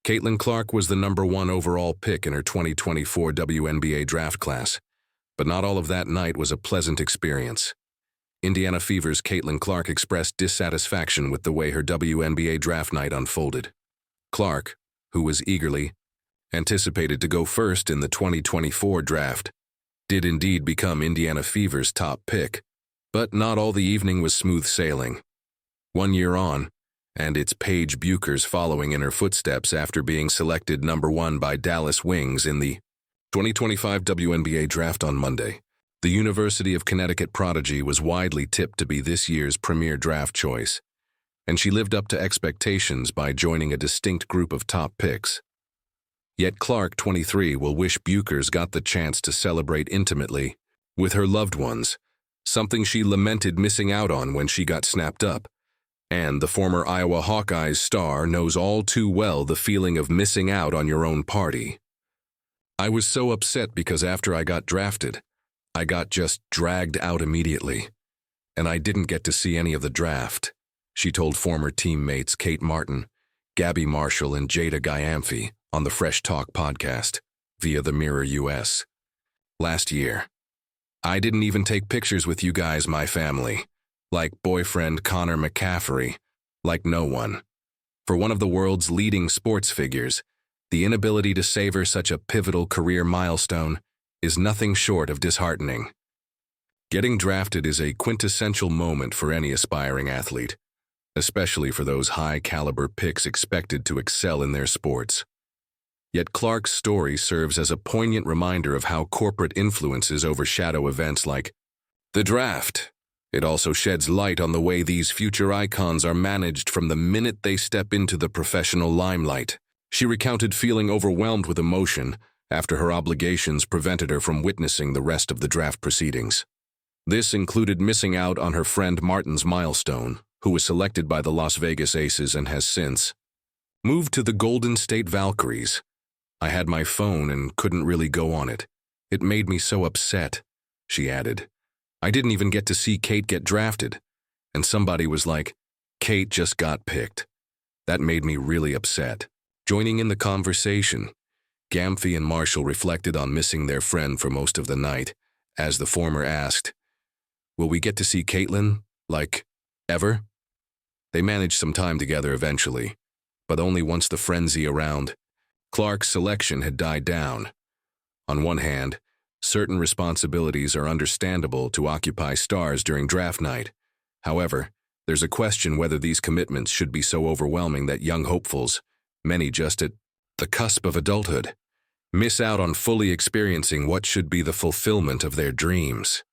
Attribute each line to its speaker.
Speaker 1: Caitlin Clark was the #1 overall pick in her 2024 WNBA Draft class, but not all of that night was a pleasant experience. Indiana Fever's Caitlin Clark expressed dissatisfaction with the way her WNBA Draft night unfolded. Clark, who was eagerly anticipated to go first in the 2024 draft, did indeed become Indiana Fever's top pick, but not all the evening was smooth sailing. 1 year on, and it's Paige Bueckers following in her footsteps after being selected #1 by Dallas Wings in the 2025 WNBA Draft on Monday. The University of Connecticut prodigy was widely tipped to be this year's premier draft choice, and she lived up to expectations by joining a distinct group of top picks. Yet Clark, 23, will wish Bueckers got the chance to celebrate intimately with her loved ones, something she lamented missing out on when she got snapped up. And the former Iowa Hawkeyes star knows all too well the feeling of missing out on your own party. "I was so upset because after I got drafted, I got just dragged out immediately, and I didn't get to see any of the draft," she told former teammates Kate Martin, Gabby Marshall, and Jada Gyamphy on the Fresh Talk podcast via the Mirror US. "Last year, I didn't even take pictures with you guys, my family, like boyfriend Connor McCaffrey, like no one. For one of the world's leading sports figures, the inability to savor such a pivotal career milestone is nothing short of disheartening." Getting drafted is a quintessential moment for any aspiring athlete, especially for those high-caliber picks expected to excel in their sports. Yet Clark's story serves as a poignant reminder of how corporate influences overshadow events like the draft. It also sheds light on the way these future icons are managed from the minute they step into the professional limelight. She recounted feeling overwhelmed with emotion after her obligations prevented her from witnessing the rest of the draft proceedings. This included missing out on her friend Martin's milestone, who was selected by the Las Vegas Aces and has since moved to the Golden State Valkyries. "I had my phone and couldn't really go on it. It made me so upset," she added. "I didn't even get to see Kate get drafted, and somebody was like, 'Kate just got picked.' That made me really upset." Joining in the conversation, Gyamphy and Marshall reflected on missing their friend for most of the night, as the former asked, "Will we get to see Caitlin, like, ever?" They managed some time together eventually, but only once the frenzy around Clark's selection had died down. On one hand, certain responsibilities are understandable to occupy stars during draft night. However, there's a question whether these commitments should be so overwhelming that young hopefuls, many just at the cusp of adulthood, miss out on fully experiencing what should be the fulfillment of their dreams.